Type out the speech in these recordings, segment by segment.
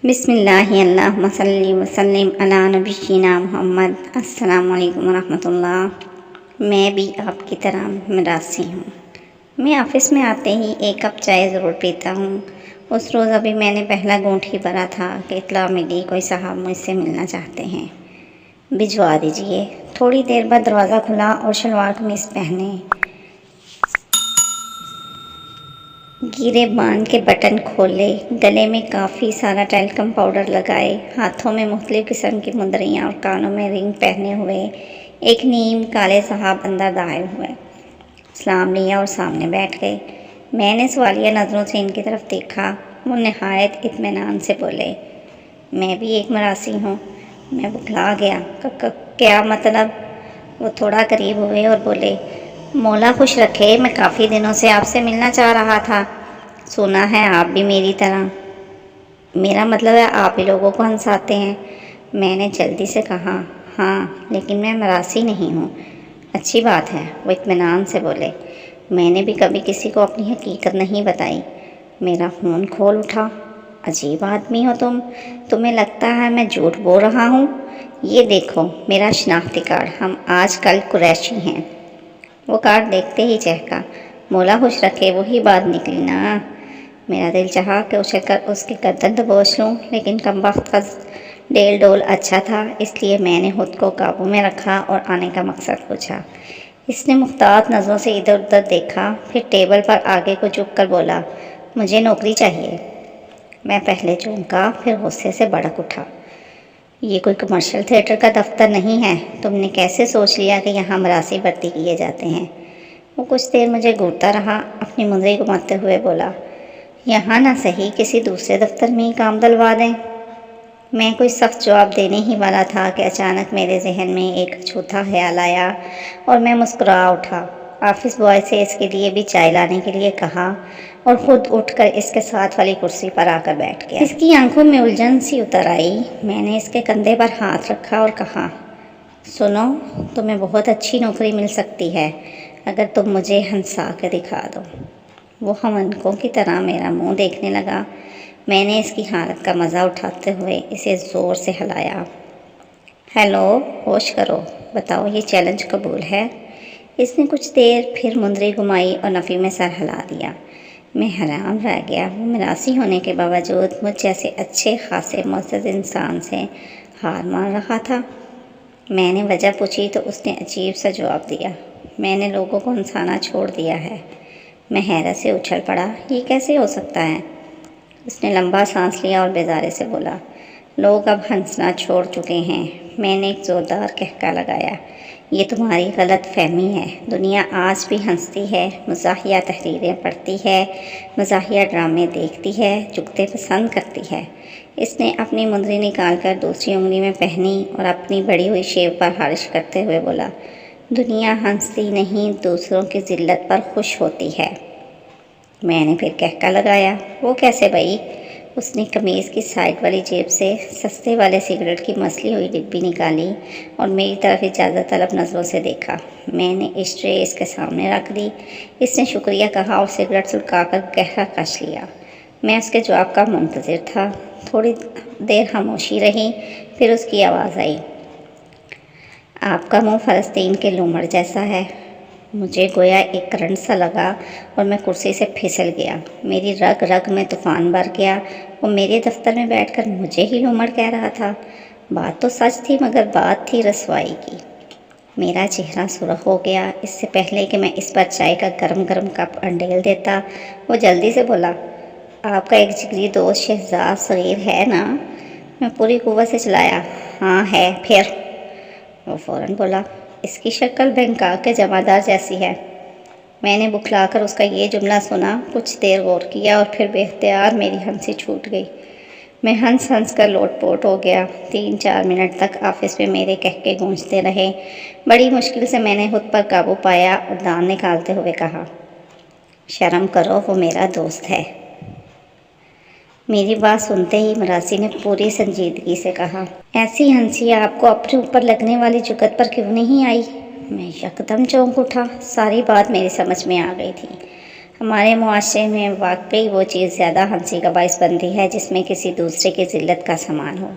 بسم اللہ اللہم صلی وسلم علی نبینا محمد۔ السلام علیکم ورحمۃ اللہ۔ میں بھی آپ کی طرح مراسی ہوں۔ میں آفس میں آتے ہی ایک کپ چائے ضرور پیتا ہوں۔ اس روز ابھی میں نے پہلا گھونٹ ہی بھرا تھا کہ اطلاع ملی کوئی صاحب مجھ سے ملنا چاہتے ہیں، بھجوا دیجیے۔ تھوڑی دیر بعد دروازہ کھلا اور شلوار قمیص پہنے، گیرے باندھ کے بٹن کھولے، گلے میں کافی سارا ٹیلکم پاؤڈر لگائے، ہاتھوں میں مختلف قسم کی مندریاں اور کانوں میں رنگ پہنے ہوئے ایک نیم کالے صاحب اندر داخل ہوئے، سلام لیا اور سامنے بیٹھ گئے۔ میں نے سوالیہ نظروں سے ان کی طرف دیکھا۔ وہ نہایت اطمینان سے بولے، میں بھی ایک مراسی ہوں۔ میں بکھلا گیا، کیا مطلب؟ وہ تھوڑا قریب ہوئے اور بولے، مولا خوش رکھے، میں کافی دنوں سے آپ سے ملنا چاہ رہا تھا۔ سنا ہے آپ بھی میری طرح، میرا مطلب ہے آپ ہی لوگوں کو ہنساتے ہیں۔ میں نے جلدی سے کہا، ہاں لیکن میں مراسی نہیں ہوں۔ اچھی بات ہے، وہ اطمینان سے بولے۔ میں نے بھی کبھی کسی کو اپنی حقیقت نہیں بتائی۔ میرا خون کھول اٹھا۔ عجیب آدمی ہو تم، تمہیں لگتا ہے میں جھوٹ بول رہا ہوں؟ یہ دیکھو میرا شناختی کارڈ، ہم آج کل قریشی ہیں۔ وہ کارڈ دیکھتے ہی چہکا، مولا خوش رکھے، وہی بات نکلی نا۔ میرا دل چاہا کہ اچھل کر اس کے گردن دبوچ لوں، لیکن کمبخت کا ڈیل ڈول اچھا تھا، اس لیے میں نے خود کو قابو میں رکھا اور آنے کا مقصد پوچھا۔ اس نے محتاط نظروں سے ادھر ادھر دیکھا، پھر ٹیبل پر آگے کو جھک کر بولا، مجھے نوکری چاہیے۔ میں پہلے چونکا، پھر غصے سے بھڑک اٹھا۔ یہ کوئی کمرشل تھیٹر کا دفتر نہیں ہے، تم نے کیسے سوچ لیا کہ یہاں مراسی بھرتی کیے جاتے ہیں؟ وہ کچھ دیر مجھے گھورتا رہا، اپنی منظری گھماتے ہوئے بولا، یہاں نہ صحیح کسی دوسرے دفتر میں ہی کام دلوا دیں۔ میں کوئی سخت جواب دینے ہی والا تھا کہ اچانک میرے ذہن میں ایک اچھوتا خیال آیا اور میں مسکرا اٹھا۔ آفس بوائے سے اس کے لیے بھی چائے لانے کے لیے کہا اور خود اٹھ کر اس کے ساتھ والی کرسی پر آ کر بیٹھ گیا۔ اس کی آنکھوں میں الجھن سی اتر آئی۔ میں نے اس کے کندھے پر ہاتھ رکھا اور کہا، سنو، تمہیں بہت اچھی نوکری مل سکتی ہے اگر تم مجھے ہنسا کے دکھا دو۔ وہ ہمنکوں کی طرح میرا منہ دیکھنے لگا۔ میں نے اس کی حالت کا مزہ اٹھاتے ہوئے اسے زور سے ہلایا۔ ہیلو، ہوش کرو، بتاؤ یہ چیلنج قبول ہے؟ اس نے کچھ دیر پھر منظری گھمائی اور نفی میں سر ہلا دیا۔ میں حیران رہ گیا، وہ مراسی ہونے کے باوجود مجھ جیسے اچھے خاصے معزز انسان سے ہار مان رہا تھا۔ میں نے وجہ پوچھی تو اس نے عجیب سا جواب دیا، میں نے لوگوں کو ہنسانا چھوڑ دیا ہے۔ میں حیرت سے اچھل پڑا، یہ کیسے ہو سکتا ہے؟ اس نے لمبا سانس لیا اور بیزارے سے بولا، لوگ اب ہنسنا چھوڑ چکے ہیں۔ میں نے ایک زوردار قہقہ لگایا، یہ تمہاری غلط فہمی ہے، دنیا آج بھی ہنستی ہے، مزاحیہ تحریریں پڑھتی ہے، مزاحیہ ڈرامے دیکھتی ہے، جگتے پسند کرتی ہے۔ اس نے اپنی منظری نکال کر دوسری انگلی میں پہنی اور اپنی بڑی ہوئی شیو پر خارش کرتے ہوئے بولا، دنیا ہنستی نہیں، دوسروں کی ذلت پر خوش ہوتی ہے۔ میں نے پھر قہقہ لگایا، وہ کیسے بھئی؟ اس نے قمیض کی سائڈ والی جیب سے سستے والے سگریٹ کی مسلی ہوئی ڈبی نکالی اور میری طرف اجازت طلب نظروں سے دیکھا۔ میں نے اشٹرے اس کے سامنے رکھ دی۔ اس نے شکریہ کہا اور سگریٹ سلکا کر گہرا کش لیا۔ میں اس کے جواب کا منتظر تھا۔ تھوڑی دیر خاموشی رہی، پھر اس کی آواز آئی، آپ کا منہ فلسطین کے لومڑ جیسا ہے۔ مجھے گویا ایک کرنٹ سا لگا اور میں کرسی سے پھسل گیا۔ میری رگ رگ میں طوفان بھر گیا۔ وہ میرے دفتر میں بیٹھ کر مجھے ہی لومڑ کہہ رہا تھا۔ بات تو سچ تھی، مگر بات تھی رسوائی کی۔ میرا چہرہ سرخ ہو گیا۔ اس سے پہلے کہ میں اس پر چائے کا گرم گرم کپ انڈیل دیتا، وہ جلدی سے بولا، آپ کا ایک جگری دوست شہزاد صغیر ہے نا؟ میں پوری قوت سے چلایا، ہاں ہے، پھر؟ وہ فوراً بولا، اس کی شکل بینکاک کے جمعدار جیسی ہے۔ میں نے بکھلا کر اس کا یہ جملہ سنا، کچھ دیر غور کیا اور پھر بے اختیار میری ہنسی چھوٹ گئی۔ میں ہنس ہنس کر لوٹ پوٹ ہو گیا۔ 3-4 منٹ تک آفس میں میرے قہقے گونجتے رہے۔ بڑی مشکل سے میں نے خود پر قابو پایا اور دان نکالتے ہوئے کہا، شرم کرو، وہ میرا دوست ہے۔ میری بات سنتے ہی مراسی نے پوری سنجیدگی سے کہا، ایسی ہنسی آپ کو اپنے اوپر لگنے والی جگت پر کیوں نہیں آئی؟ میں یکدم چونک اٹھا۔ ساری بات میری سمجھ میں آ گئی تھی۔ ہمارے معاشرے میں واقعی وہ چیز زیادہ ہنسی کا باعث بنتی ہے جس میں کسی دوسرے کی ذلت کا سامان ہو۔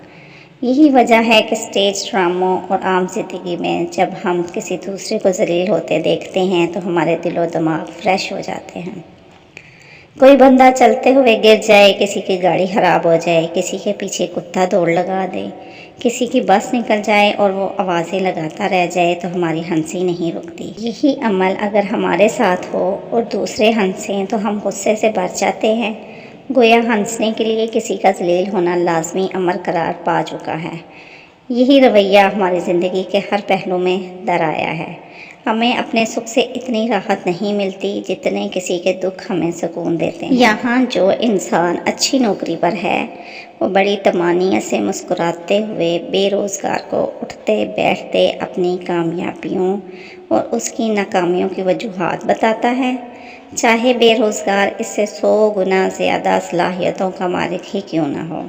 یہی وجہ ہے کہ اسٹیج ڈراموں اور عام زندگی میں جب ہم کسی دوسرے کو ذلیل ہوتے دیکھتے ہیں تو ہمارے دل و دماغ فریش ہو جاتے ہیں۔ کوئی بندہ چلتے ہوئے گر جائے، کسی کی گاڑی خراب ہو جائے، کسی کے پیچھے کتا دوڑ لگا دے، کسی کی بس نکل جائے اور وہ آوازیں لگاتا رہ جائے تو ہماری ہنسی نہیں رکتی۔ یہی عمل اگر ہمارے ساتھ ہو اور دوسرے ہنسیں تو ہم غصے سے بھر جاتے ہیں، گویا ہنسنے کے لیے کسی کا ذلیل ہونا لازمی امر قرار پا چکا ہے۔ یہی رویہ ہماری زندگی کے ہر پہلو میں در آیا ہے۔ ہمیں اپنے سکھ سے اتنی راحت نہیں ملتی جتنے کسی کے دکھ ہمیں سکون دیتے ہیں۔ یہاں جو انسان اچھی نوکری پر ہے وہ بڑی طمانینت سے مسکراتے ہوئے بے روزگار کو اٹھتے بیٹھتے اپنی کامیابیوں اور اس کی ناکامیوں کی وجوہات بتاتا ہے، چاہے بے روزگار اس سے 100 گنا زیادہ صلاحیتوں کا مالک ہی کیوں نہ ہو۔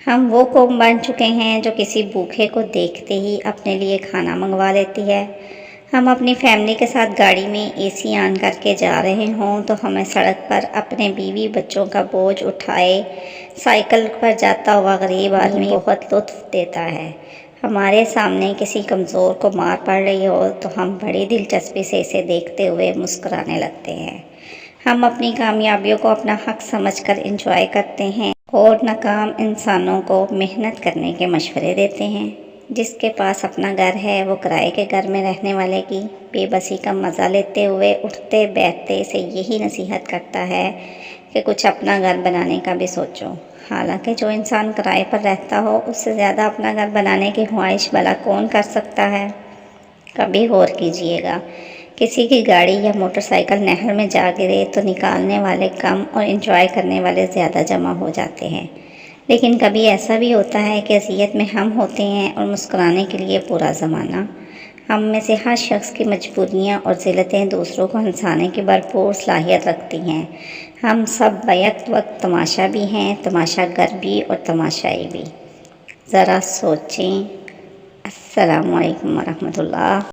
ہم وہ قوم بن چکے ہیں جو کسی بھوکے کو دیکھتے ہی اپنے لیے کھانا منگوا لیتی ہے۔ ہم اپنی فیملی کے ساتھ گاڑی میں اے سی آن کر کے جا رہے ہوں تو ہمیں سڑک پر اپنے بیوی بچوں کا بوجھ اٹھائے سائیکل پر جاتا ہوا غریب آدمی بہت لطف دیتا ہے۔ ہمارے سامنے کسی کمزور کو مار پڑ رہی ہو تو ہم بڑی دلچسپی سے اسے دیکھتے ہوئے مسکرانے لگتے ہیں۔ ہم اپنی کامیابیوں کو اپنا حق سمجھ کر انجوائے کرتے ہیں اور ناکام انسانوں کو محنت کرنے کے مشورے دیتے ہیں۔ جس کے پاس اپنا گھر ہے وہ کرائے کے گھر میں رہنے والے کی بے بسی کا مزہ لیتے ہوئے اٹھتے بیٹھتے اسے یہی نصیحت کرتا ہے کہ کچھ اپنا گھر بنانے کا بھی سوچو۔ حالانکہ جو انسان کرائے پر رہتا ہو اس سے زیادہ اپنا گھر بنانے کی خواہش بھلا کون کر سکتا ہے؟ کبھی غور کیجئے گا، کسی کی گاڑی یا موٹر سائیکل نہر میں جا گرے تو نکالنے والے کم اور انجوائے کرنے والے زیادہ جمع ہو جاتے ہیں، لیکن کبھی ایسا بھی ہوتا ہے کہ اذیت میں ہم ہوتے ہیں اور مسکرانے کے لیے پورا زمانہ۔ ہم میں سے ہر شخص کی مجبوریاں اور ذلتیں دوسروں کو ہنسانے کی بھرپور صلاحیت رکھتی ہیں۔ ہم سب بیک وقت تماشا بھی ہیں، تماشا گر بھی اور تماشائی بھی۔ ذرا سوچیں۔ السلام علیکم ورحمۃ اللہ۔